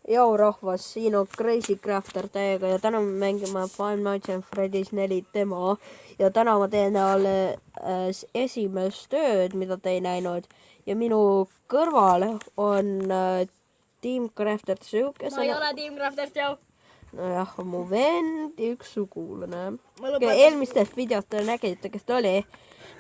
Joo rahvas, siin on Crazy Crafter täiega ja täna me mängime Five Nights at Freddy's 4 demo. Ja täna ma teen alles esimest tööd, mida te ei näinud. Ja minu kõrval on Team Crafter Joe. Ma ei ole Team Crafter Joe. Nojah, on mu vend ja üks sugulane. Eelmistes videos te nägite, kes ta oli.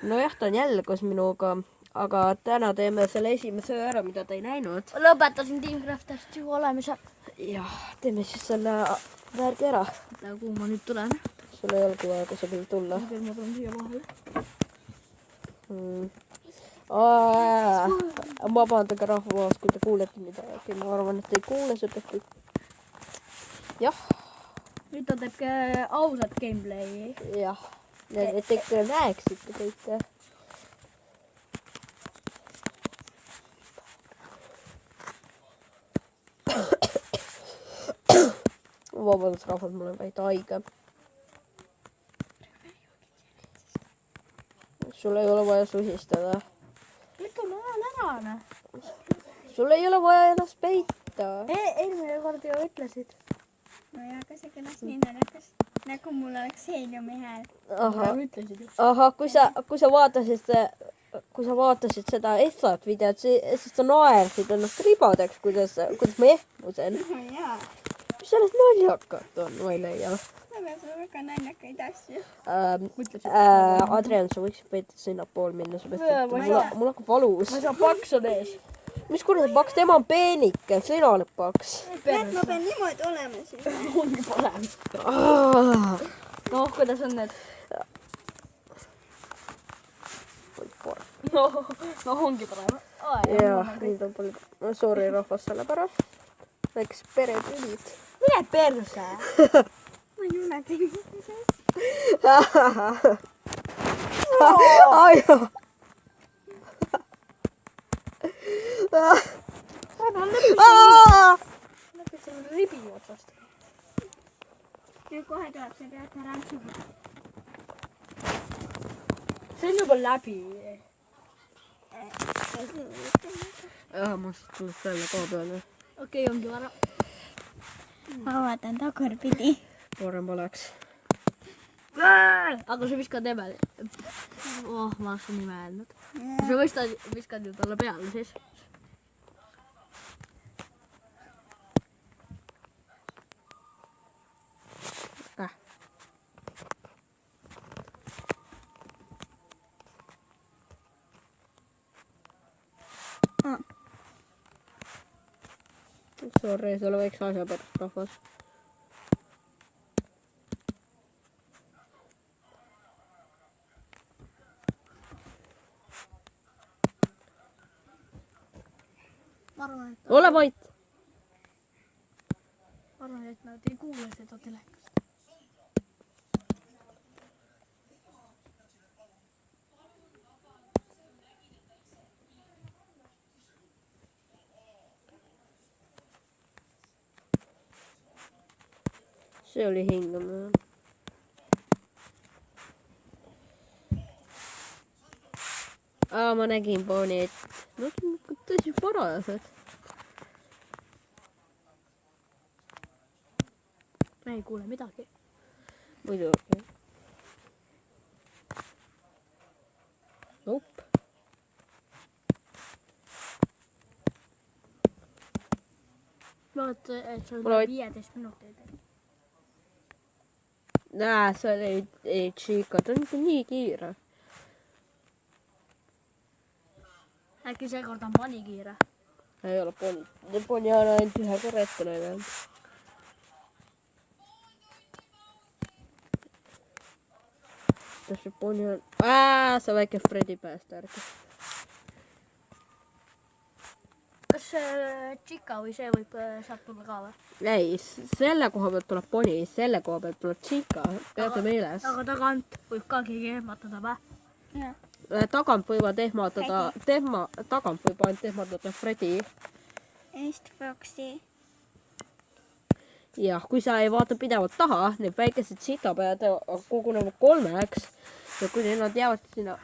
Nojah, ta on jälle koos minuga. Aga täna teeme selle esimese öö ära, mida te ei näinud. Ma lõpetasin Team Crafter Joe olemise. Jah, teeme siis selle värgi ära. Kuhu ma nüüd tulen? Sul ei olegi vaja kusagil tulla. Ma tulen siia vahele. Vabandage rahvas, kui te kuulete midagi. Ma arvan, et ei kuule seda kõik. Jah. Nüüd ta teeb ausat gameplay. Jah. Et te ikka näeksite kõike. Vabandust rahvas, mul on väike haige. Sul ei ole vaja susistada. Ütle ma olen ära. Sul ei ole vaja ennast peita. Eelmine kord ju ütlesid. No ja aga see kõlas nii naljakas. Nagu mul oleks seeniumi hääl. Aha, kui sa vaatasid seda Essat videot, siis sa naersid ennast ribadeks, kuidas ma ehmusen. No jaa. Mis sellest naljakat on, ma ei leia. Aga sul on väga naljakaid asju. Adrian, sa võiksid veidi sinnapool minna, mul hakkab valus. Ma saan paks on ees. Mis kuradi paks, tema on peenike, sina oled paks. Näed, ma pean niimoodi olema siis. Ongi parem. Noh, kuidas on need? No ongi parem. Jah, nüüd on palju. No sorry rahvas selle pärast. Väikes peretülid. Mine perse. Ma ei ole teinud. Aio. Läbi selle ribi otsast. Nüüd kohe tuleb see pealt ära suhu. See on juba läbi. Ma tuleks selle koha peale. Okei, ongi vara. Ma vaatan tagurpidi. Parem oleks. Aga sa viskad ebe. Oh, ma oleks su nime öelnud. Sa viskad ju talle peale siis. Sorry, selle väikse asja pärast rahvas. Ole vait! Ma arvan, et nad ei kuule seda telekast. See oli hingamine. Ma nägin poonid. Nad on tõsi parased. Me ei kuule midagi. Muidugi. Nope. Vaata, et see on 15 minutit. See oli Chica, ta on ikka nii kiire. Äkki seekord on pani kiire? Ei ole poni. Poni on ainult ühe korra ette näidanud. Kas see poni on... see väike Freddy päästärk. Kas Chica või see võib sealt tulla ka või? Ei, selle koha pealt tuleb poni, selle koha pealt tuleb Chica. Peate meeles. Aga tagant võib ka keegi ehmatada või? Jah. Tagant võivad ehmatada, tagant võib ainult ehmatada Freddy. Eest Foxy. Jah, kui sa ei vaata pidevalt taha, need väikesed sitapead kogunevad kolmeks ja kui nad jäävad sinna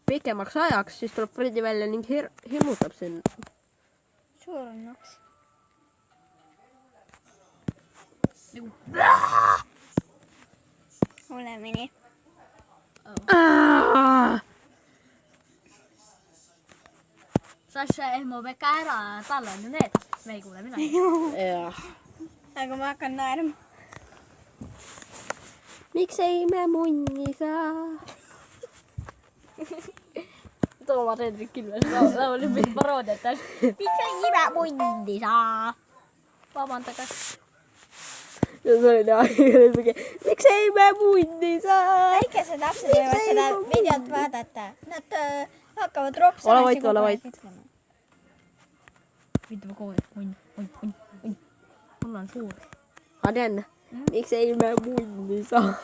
pikemaks ajaks, siis tuleb Freddy välja ning hirmutab sind. surnuks. Nagu... Olemini. Sasha ehmo Pekka ära, tal on ju need. Me ei kuule midagi. Jah. Aga ma hakkan naerma. Miks ei me munni saa? Toomas Hendrik Ilves laulib mingit paroodiat. Miks ei ime mundi saa? Vabandage. Ja see oli aeg. Miks ei me munni saa? Väikesed lapsed võivad seda videot vaadata. Nad hakkavad ropsama. Ole vait. Ütleme kogu aeg. Munn. Mul on suur. Adjan, miks ei me munni saa?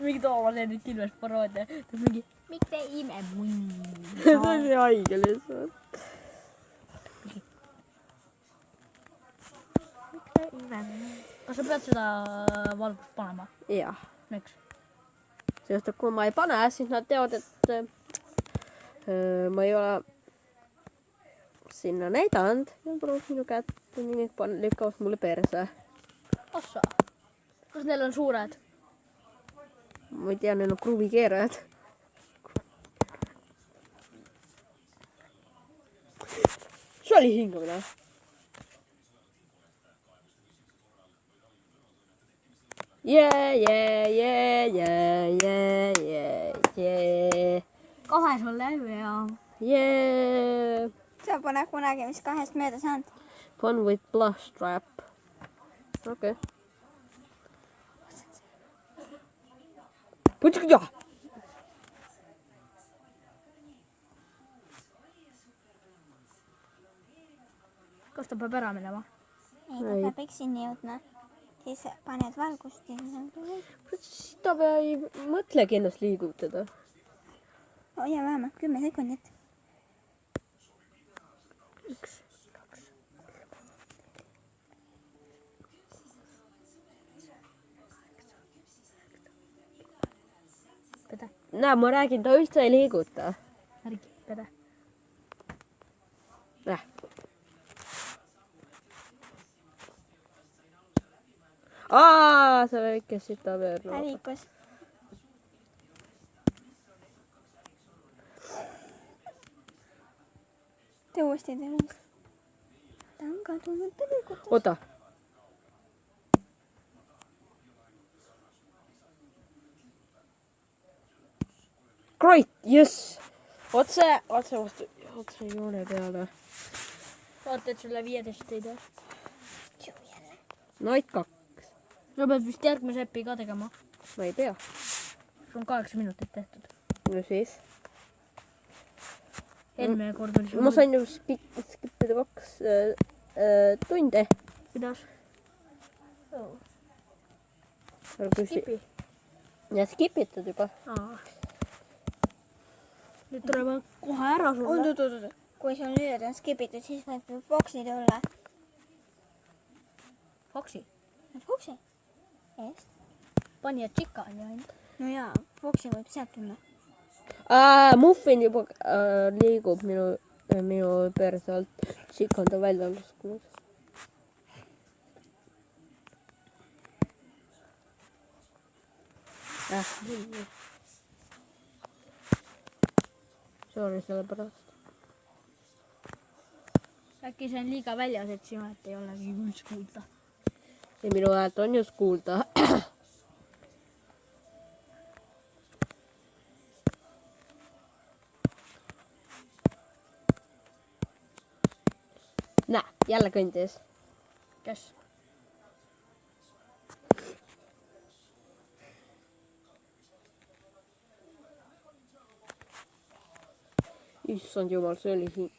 Mingi Toomas Hendrik Ilves paroodia. Ta mingi, miks ei ime mundi See saa? oli haige lihtsalt. Kas sa pead seda valgust panema? Jah. Miks? Sest kui ma ei pane, siis nad teavad, et ma ei ole sinna näidanud. Ja proovib minu kätt ning lükkavad mulle perse. Ossa. Kas neil on suured? Ma ei tea, neil on kruvikeerajad. See oli hingamine. Yeah. Kahes on läbi ja... Yeah. Sa pole kunagi mis kahest mööda saanud. Fun with blush trap. Okei. Putsikuja! Kas ta peab ära minema? Ei, ta peab eks sinna jõudma. Siis paned valgust ja siis on kõik. Ta ei mõtlegi ennast liigutada. Hoia vähemalt 10 sekundit. 1, 2. Pede. Näe, ma räägin, ta üldse ei liiguta. Märgi, pede. Näe. See väike sita veel. Hävikus. Tee uuesti. Ta on ka tulnud tõlikutas. Oota. Great, yes! Otse joone peale. Vaata, et sulle 15 ei tee. Night 2. Sa pead vist järgmise epi ka tegema. Ma ei tea. Sul on 8 minutit tehtud. No siis. Eelmine kord oli sul... Ma sain ju skippida 2 tunde. Kuidas? Skipi. Ja skipitud juba. Nüüd tuleb kohe ära sulle. Oot. Kui sul nüüd on skipitud, siis võib Foxi tulla. Foxi. Foxi? Eest. Pani ja Chica on ju ainult. No jaa, Foxi võib sealt tulla. Muffin juba liigub minu perse alt. Chica on ta välja laskunud. Sorry selle pärast. Äkki see on liiga väljas, et sinu häält ei olegi üldse kuulda. Ja minu häält on just kuulda. Näe, jälle kõndis. Kes? Issand jumal, see oli siin.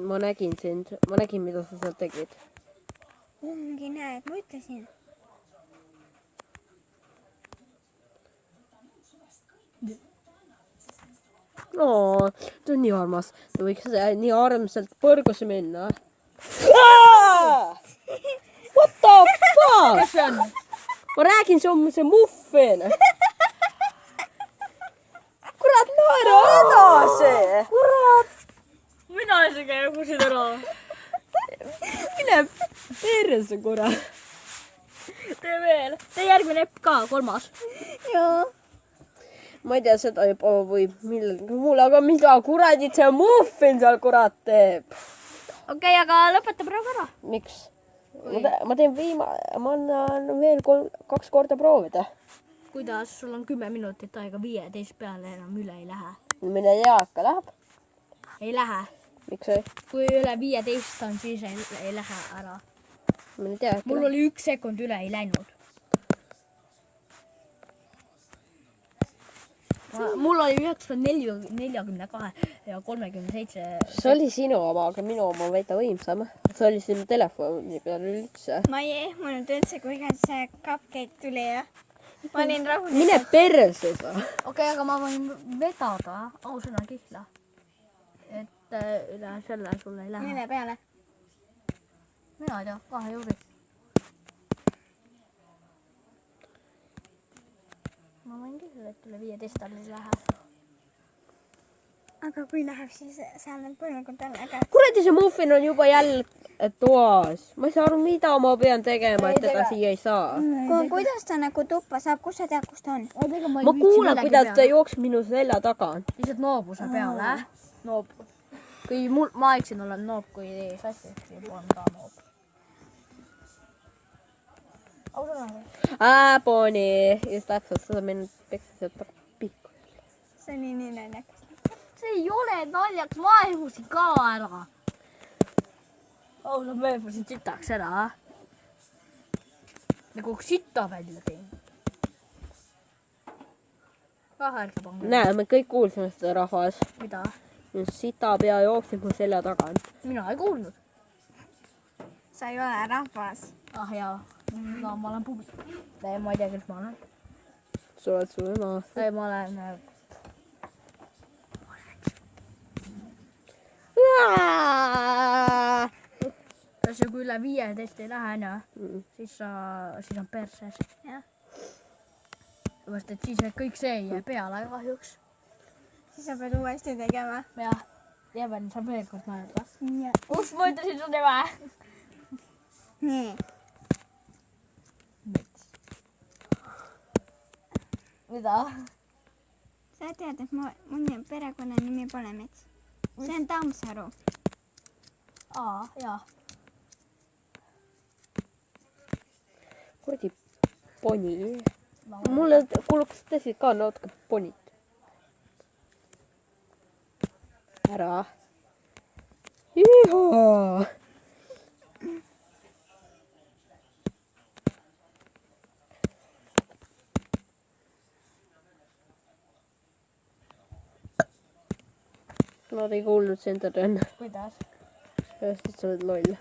Ma nägin sind. Ma nägin, mida sa seal tegid. Ongi näed, ma ütlesin. Oo, ta on nii armas. Ta võiks nii armsalt põrgusse minna. What the fuck? Kes see on? Ma räägin, see on see muffin. Kurat, naera edasi. Kurat. Mina ei persega ja kusid ära. Mine perse korra. Tee veel. Tee järgmine epp ka, 3. Joo. Ma ei tea, seda juba võib millalgi mulle, aga mida kuradit see muffin seal kurat teeb? Okei, aga lõpeta praegu ära. Miks? Ma teen ma annan veel 2 korda proovida. Kuidas? Sul on 10 minutit aega, 15 peale enam üle ei lähe. Mine tea, ikka läheb. Ei lähe. Miks ei? Kui üle 15 on, siis ei lähe ära. Mine tea, ikka Mul oli 1 sekund üle, ei läinud. Mul oli 942 ja 37. See oli sinu oma, aga minu oma on veidi võimsam. See oli sinu telefoni peal üldse. Ma ei ehmunud üldse, kuidas see cupcake tuli ja ma olin rahulik. Mine perse sa. Okei, aga ma võin vedada ausõna kihla. Et üle selle sul ei lähe. Mille peale? Mina ei tea, 2 juuri. Ma võin küll, et üle 15 tal ei lähe. Aga kui läheb, siis seal on põlvkond alla ka. Kuradi see muffin on juba jälle toas. Ma ei saa aru, mida ma pean tegema, et teda siia ei saa. Kuidas ta nagu tuppa saab? Kus sa tead, kus ta on? Ma kuulen, kuidas ta jookseb minu selja taga. Lihtsalt noobuse peale. Noob. Kui ma eksin olen noob, kui sassi eksin, on ka noob. Poni. Just täpselt seda mind peksis, et ta pikku. See oli nii naljakas. See ei ole naljaks, ma ehmusin ka ära. Ma ehmusin sitaks ära. Nagu sita välja teen. Ärge pange. Näe, me kõik kuulsime seda rahvas. Mida? Sita pea jookseb mu selja tagant. Mina ei kuulnud. Sa ei ole rahvas. Ah jaa, no ma olen pubi. Ei, ma ei tea, kes ma olen. Sa oled su ema. Ei, ma olen... See kui üle 15 ei lähe, siis on perses. Sest et siis kõik see ei jää peale kahjuks. Siis sa pead uuesti tegema. Jah, Jeven saab veel kord naerda. Ja. Ups, ma ütlesin su nime. Nii. Mida? Sa tead, et mun perekonnanimi pole Mets. See on Tammsaru. Jaa. Kuradi poni. Mulle kuuluks tõesti ka natuke ponit. Ära. Juhu! Nad ei kuulnud sind enne. Kuidas? Sest et sa oled loll.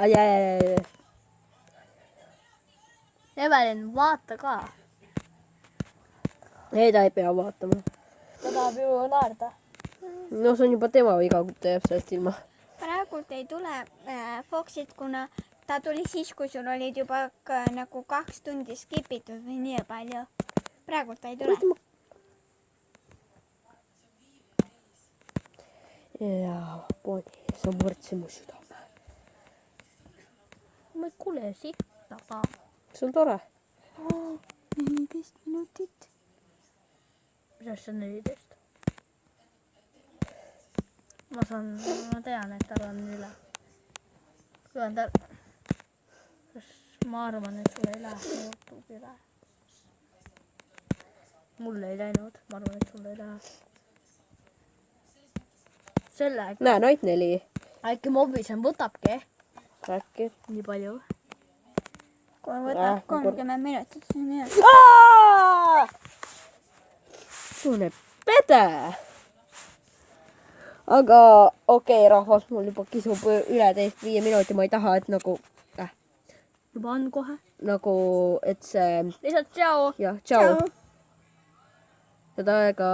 Ai. Evelin, vaata ka. Ei, ta ei pea vaatama. Ta tahab ju naerda. No see on juba tema viga, kui teeb sellest ilma. Praegult ei tule Foxit, kuna ta tuli siis, kui sul olid juba nagu 2 tundi skipitud või nii palju. Praegult ta ei tule. Jaa, poni, sa murdsi mu südame. Ma ei kuule sitta ka. See on tore. 14 minutit. Kuidas see on 14? Ma tean, et tal on üle. Kui on tal... Ma arvan, et sul ei lähe YouTube üle. Mul ei läinud. Ma arvan, et sul ei lähe. Selle äkki. Näe, Night 4. Äkki Mobisen võtabki. Äkki. Nii palju. Kui võtab 30 minutit, siis on hea. Sune pede. Aga okei, rahvas, mul juba kisub üle 5 minuti, ma ei taha, et nagu... Juba on kohe. Nagu, et see... Lihtsalt tšau. Jah, tšau. Seda aega...